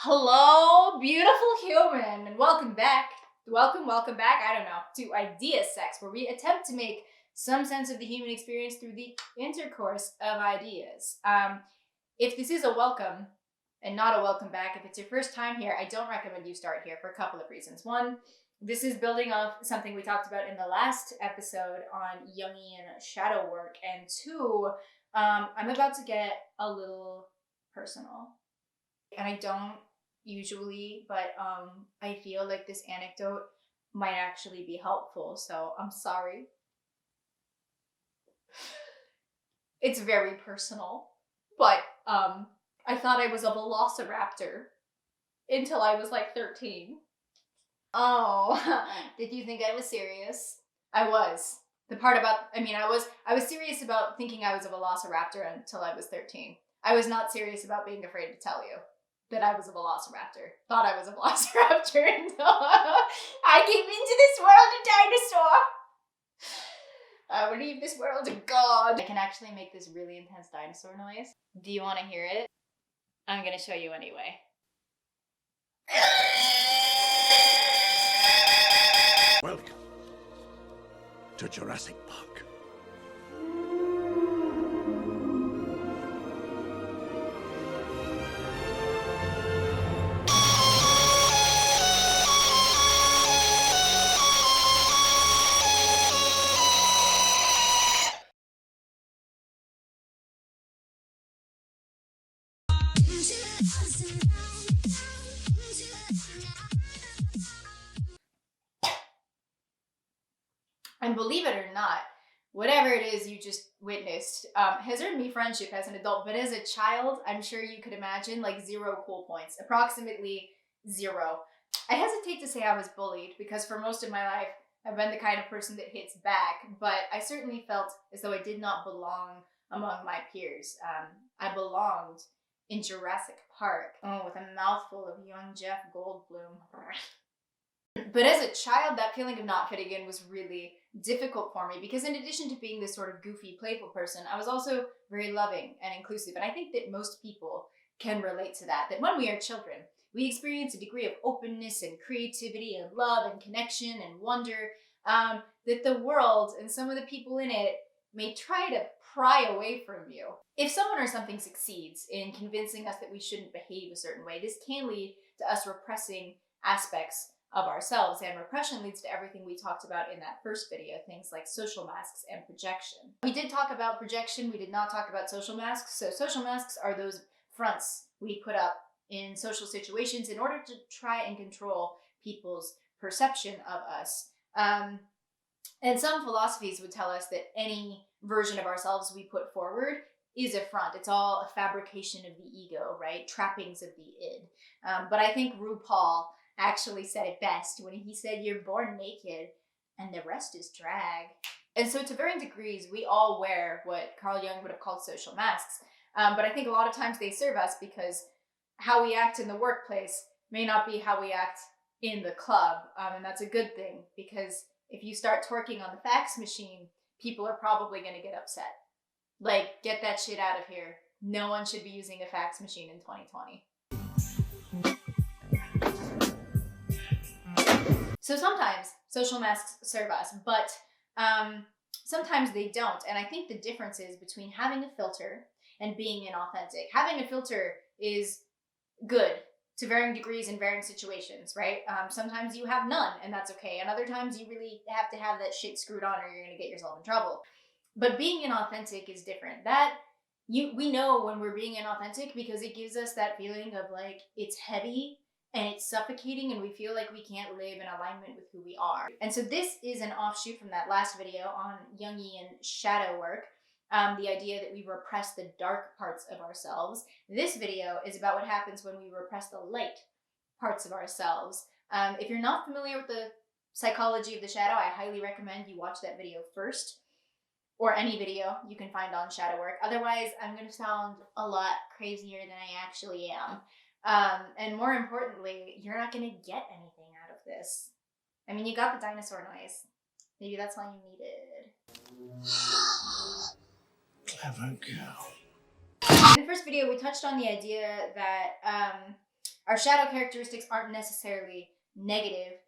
Hello, beautiful human, and welcome back. Welcome back, I don't know, to Idea Sex, where we attempt to make some sense of the human experience through the intercourse of ideas. If this is a welcome and not a welcome back, if it's your first time here, I don't recommend you start here for a couple of reasons. One, this is building off something we talked about in the last episode on Jungian shadow work. And two, I'm about to get a little personal. And I don't usually, but I feel like this anecdote might actually be helpful, so I'm sorry. It's very personal, but I thought I was a velociraptor until I was like 13. Oh, did you think I was serious? I was. The part about, I was serious about thinking I was a velociraptor until I was 13. I was not serious about being afraid to tell you that I was a velociraptor. Thought I was a velociraptor until I came into this world a dinosaur. I would leave this world to God. I can actually make this really intense dinosaur noise. Do you want to hear it? I'm gonna show you anyway. Welcome to Jurassic Park. And believe it or not, whatever it is you just witnessed has earned me friendship as an adult, but as a child, I'm sure you could imagine, like 0 cool points, approximately 0. I hesitate to say I was bullied because for most of my life, I've been the kind of person that hits back, but I certainly felt as though I did not belong among my peers. I belonged in Jurassic Park, with a mouthful of young Jeff Goldblum. But as a child, that feeling of not fitting in was really difficult for me because in addition to being this sort of goofy, playful person, I was also very loving and inclusive. And I think that most people can relate to that when we are children, we experience a degree of openness and creativity and love and connection and wonder that the world and some of the people in it may try to pry away from you. If someone or something succeeds in convincing us that we shouldn't behave a certain way, this can lead to us repressing aspects of ourselves, and repression leads to everything we talked about in that first video, things like social masks and projection. We did talk about projection, we did not talk about social masks. So social masks are those fronts we put up in social situations in order to try and control people's perception of us. And some philosophies would tell us that any version of ourselves we put forward is a front. It's all a fabrication of the ego, right? Trappings of the id. But I think RuPaul actually said it best when he said, "You're born naked and the rest is drag." And so to varying degrees, we all wear what Carl Jung would have called social masks. But I think a lot of times they serve us because how we act in the workplace may not be how we act in the club. And that's a good thing because if you start twerking on the fax machine, people are probably going to get upset. Like, get that shit out of here. No one should be using a fax machine in 2020. So sometimes social masks serve us, but sometimes they don't. And I think the difference is between having a filter and being inauthentic. Having a filter is good to varying degrees in varying situations, right? Sometimes you have none, and that's okay. And other times you really have to have that shit screwed on or you're going to get yourself in trouble. But being inauthentic is different. We know when we're being inauthentic because it gives us that feeling of like it's heavy and it's suffocating and we feel like we can't live in alignment with who we are. And so this is an offshoot from that last video on Jungian shadow work, the idea that we repress the dark parts of ourselves. This video is about what happens when we repress the light parts of ourselves. If you're not familiar with the psychology of the shadow, I highly recommend you watch that video first, or any video you can find on shadow work. Otherwise, I'm going to sound a lot crazier than I actually am. And more importantly, you're not going to get anything out of this. I mean, you got the dinosaur noise. Maybe that's all you needed. Clever girl. In the first video, we touched on the idea that Our shadow characteristics aren't necessarily negative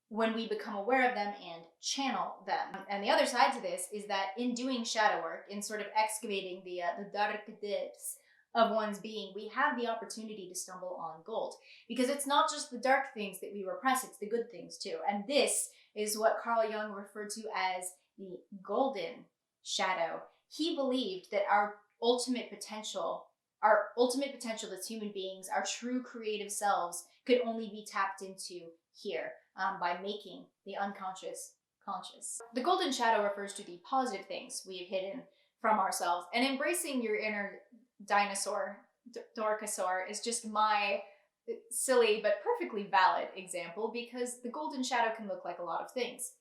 when we become aware of them and channel them. And the other side to this is that in doing shadow work, in sort of excavating the dark depths of one's being, we have the opportunity to stumble on gold. Because it's not just the dark things that we repress, it's the good things too. And this is what Carl Jung referred to as the golden shadow. He believed that our ultimate potential as human beings, our true creative selves, could only be tapped into here by making the unconscious conscious. The golden shadow refers to the positive things we've hidden from ourselves, and embracing your inner dinosaur, dorkasaur, is just my silly but perfectly valid example, because the golden shadow can look like a lot of things.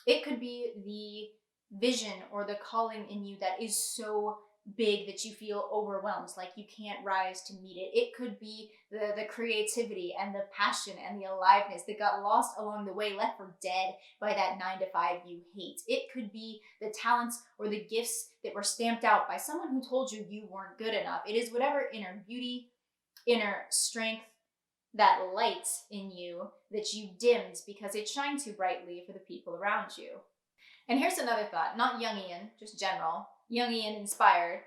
It could be the vision or the calling in you that is so big that you feel overwhelmed, like you can't rise to meet it. It could be the creativity and the passion and the aliveness that got lost along the way, left for dead by that 9-to-5 you hate. It could be the talents or the gifts that were stamped out by someone who told you you weren't good enough. It is whatever inner beauty, inner strength, that light in you that you dimmed because it shined too brightly for the people around you. And here's another thought, not Jungian, just general, Jungian inspired.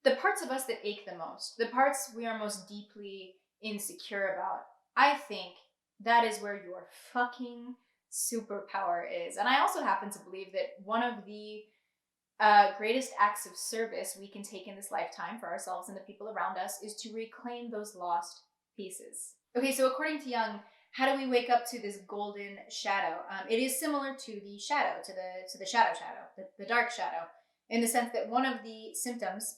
The parts of us that ache the most, the parts we are most deeply insecure about, I think that is where your fucking superpower is. And I also happen to believe that one of the greatest acts of service we can take in this lifetime for ourselves and the people around us is to reclaim those lost pieces. Okay, so according to Jung, how do we wake up to this golden shadow? It is similar to the shadow, to the shadow, the dark shadow, in the sense that one of the symptoms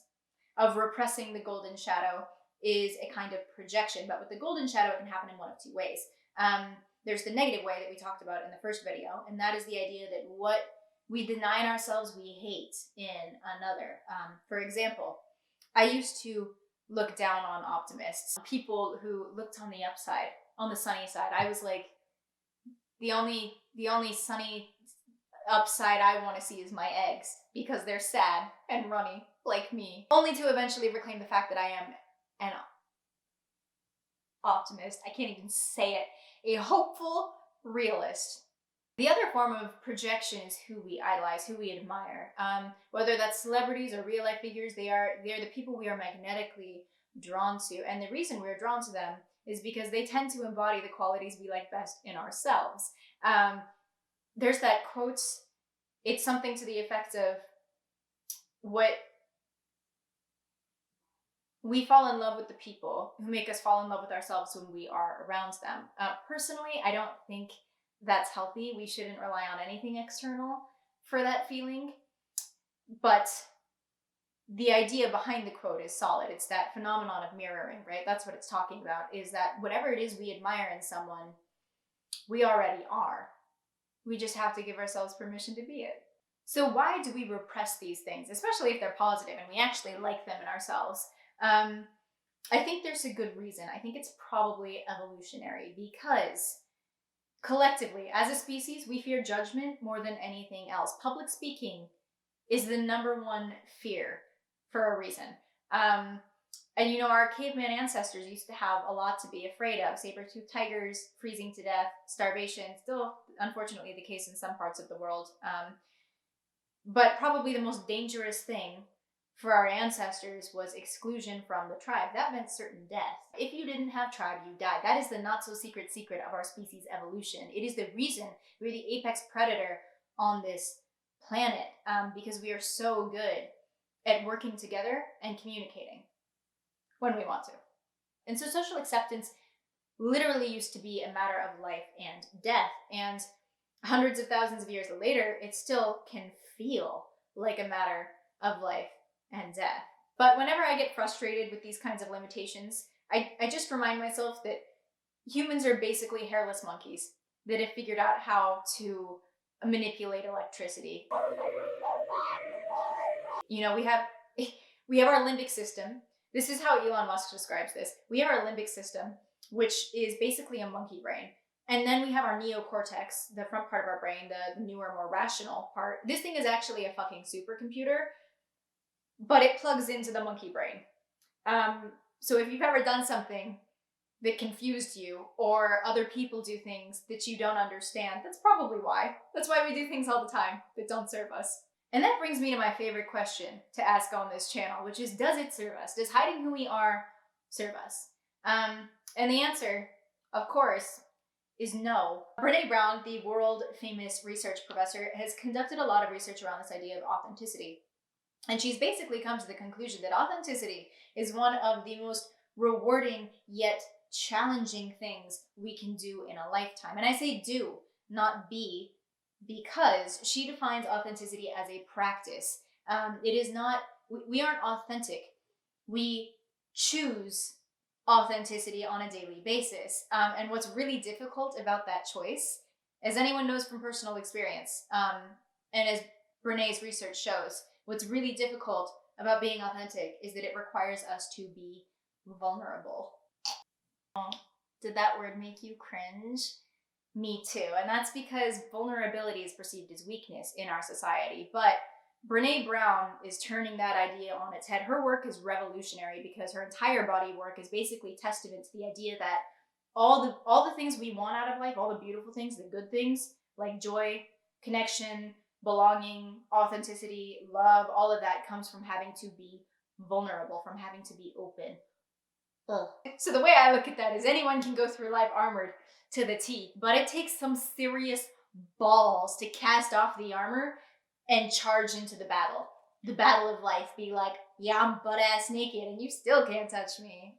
of repressing the golden shadow is a kind of projection. But with the golden shadow, it can happen in one of two ways. There's the negative way that we talked about in the first video, and that is the idea that what we deny in ourselves, we hate in another. For example, I used to look down on optimists, people who looked on the upside, on the sunny side. I was like, the only sunny upside I want to see is my eggs, because they're sad and runny like me. Only to eventually reclaim the fact that I am an optimist. I can't even say it. A hopeful realist. The other form of projection is who we idolize, who we admire. Whether that's celebrities or real life figures, they're the people we are magnetically drawn to. And the reason we're drawn to them is because they tend to embody the qualities we like best in ourselves. There's that quote, it's something to the effect of, what we fall in love with the people who make us fall in love with ourselves when we are around them. Personally, I don't think that's healthy. We shouldn't rely on anything external for that feeling. But the idea behind the quote is solid. It's that phenomenon of mirroring, right? That's what it's talking about, is that whatever it is we admire in someone, we already are. We just have to give ourselves permission to be it. So why do we repress these things, especially if they're positive and we actually like them in ourselves? I think there's a good reason. I think it's probably evolutionary, because collectively, as a species, we fear judgment more than anything else. Public speaking is the number one fear for a reason. And our caveman ancestors used to have a lot to be afraid of. Saber-toothed tigers, freezing to death, starvation, still unfortunately the case in some parts of the world. But probably the most dangerous thing for our ancestors was exclusion from the tribe. That meant certain death. If you didn't have tribe, you died. That is the not-so-secret secret of our species' evolution. It is the reason we're the apex predator on this planet, because we are so good at working together and communicating when we want to. And so social acceptance literally used to be a matter of life and death. And hundreds of thousands of years later, it still can feel like a matter of life and death. But whenever I get frustrated with these kinds of limitations, I just remind myself that humans are basically hairless monkeys that have figured out how to manipulate electricity. We have our limbic system. This is how Elon Musk describes this. We have our limbic system, which is basically a monkey brain. And then we have our neocortex, the front part of our brain, the newer, more rational part. This thing is actually a fucking supercomputer, but it plugs into the monkey brain. So if you've ever done something that confused you, or other people do things that you don't understand, that's probably why. That's why we do things all the time that don't serve us. And that brings me to my favorite question to ask on this channel, which is, does it serve us? Does hiding who we are serve us? And the answer, of course, is no. Brene Brown, the world famous research professor, has conducted a lot of research around this idea of authenticity. And she's basically come to the conclusion that authenticity is one of the most rewarding yet challenging things we can do in a lifetime. And I say do, not be, because she defines authenticity as a practice. It is not, we aren't authentic. We choose authenticity on a daily basis. And what's really difficult about that choice, as anyone knows from personal experience, and as Brene's research shows, what's really difficult about being authentic is that it requires us to be vulnerable. Did that word make you cringe? Me too. And that's because vulnerability is perceived as weakness in our society. But Brene Brown is turning that idea on its head. Her work is revolutionary because her entire body of work is basically testament to the idea that all the things we want out of life, all the beautiful things, the good things, like joy, connection, belonging, authenticity, love, all of that comes from having to be vulnerable, from having to be open. Ugh. So the way I look at that is anyone can go through life armored to the teeth, but it takes some serious balls to cast off the armor and charge into the battle of life. Be like, yeah, I'm butt-ass naked and you still can't touch me.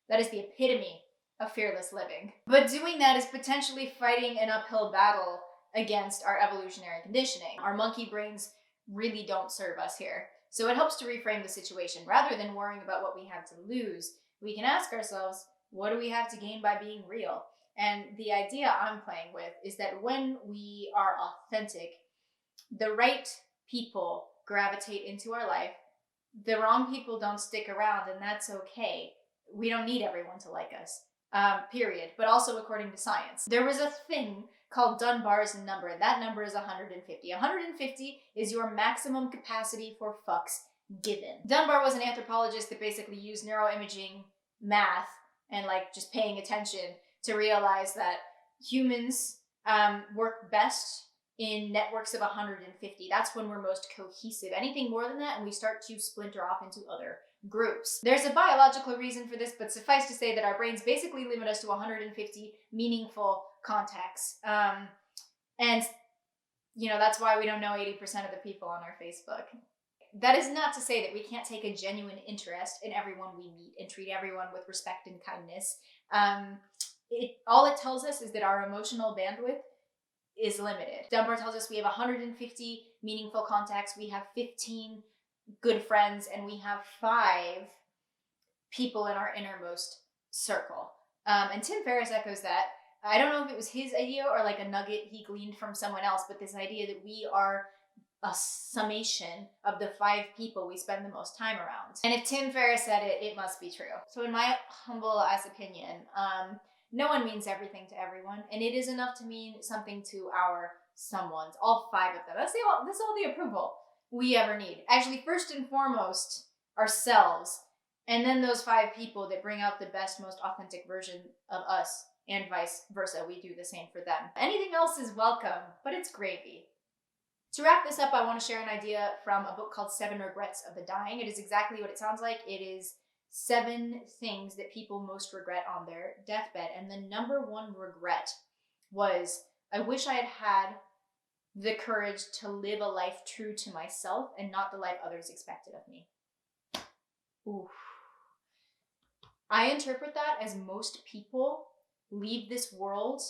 That is the epitome of fearless living. But doing that is potentially fighting an uphill battle against our evolutionary conditioning. Our monkey brains really don't serve us here. So it helps to reframe the situation. Rather than worrying about what we have to lose, we can ask ourselves, what do we have to gain by being real? And the idea I'm playing with is that when we are authentic, the right people gravitate into our life. The wrong people don't stick around, and that's okay. We don't need everyone to like us, period. But also according to science. There was a thing called Dunbar's number, and that number is 150. 150 is your maximum capacity for fucks given. Dunbar was an anthropologist that basically used neuroimaging, math, and like just paying attention to realize that humans work best in networks of 150. That's when we're most cohesive. Anything more than that, and we start to splinter off into other groups. There's a biological reason for this, but suffice to say that our brains basically limit us to 150 meaningful contacts. And, you know, that's why we don't know 80% of the people on our Facebook. That is not to say that we can't take a genuine interest in everyone we meet and treat everyone with respect and kindness. All it tells us is that our emotional bandwidth is limited. Dunbar tells us we have 150 meaningful contacts, we have 15 good friends, and we have 5 people in our innermost circle. And Tim Ferriss echoes that. I don't know if it was his idea or like a nugget he gleaned from someone else, but this idea that we are a summation of the 5 people we spend the most time around. And if Tim Ferriss said it, it must be true. So in my humble ass opinion, no one means everything to everyone, and it is enough to mean something to our someones, all 5 of them. That's all the approval we ever need. Actually, first and foremost, ourselves, and then those 5 people that bring out the best, most authentic version of us, and vice versa. We do the same for them. Anything else is welcome, but it's gravy. To wrap this up, I want to share an idea from a book called 7 Regrets of the Dying. It is exactly what it sounds like. It is 7 things that people most regret on their deathbed. And the number 1 regret was, I wish I had had the courage to live a life true to myself and not the life others expected of me. Oof. I interpret that as most people leave this world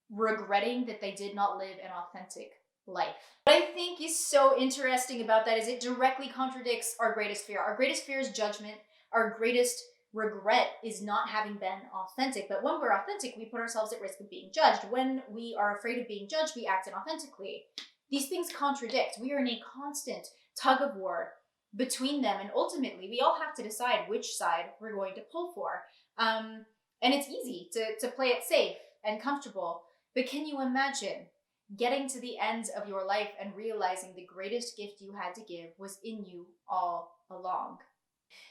regretting that they did not live an authentic life. What I think is so interesting about that is it directly contradicts our greatest fear. Our greatest fear is judgment. Our greatest regret is not having been authentic. But when we're authentic, we put ourselves at risk of being judged. When we are afraid of being judged, we act inauthentically. These things contradict. We are in a constant tug of war between them, and ultimately we all have to decide which side we're going to pull for. And it's easy to play it safe and comfortable, but can you imagine getting to the ends of your life and realizing the greatest gift you had to give was in you all along?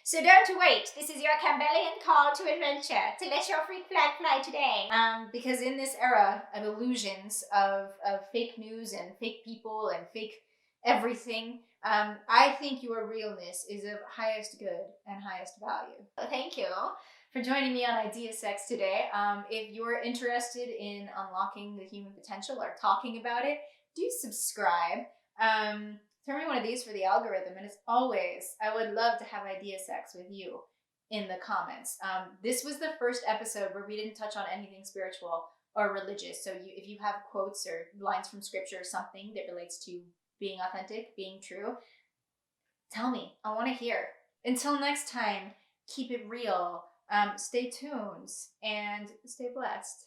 So don't wait. This is your Campbellian call to adventure, to let your freak flag fly today. Because in this era of illusions of fake news and fake people and fake everything, I think your realness is of highest good and highest value. Thank you for joining me on Idea Sex today. If you're interested in unlocking the human potential or talking about it, do subscribe. Turn me one of these for the algorithm. And as always, I would love to have Idea Sex with you in the comments. This was the first episode where we didn't touch on anything spiritual or religious. So if you have quotes or lines from scripture or something that relates to being authentic, being true, tell me. I want to hear. Until next time, keep it real. Stay tuned and stay blessed.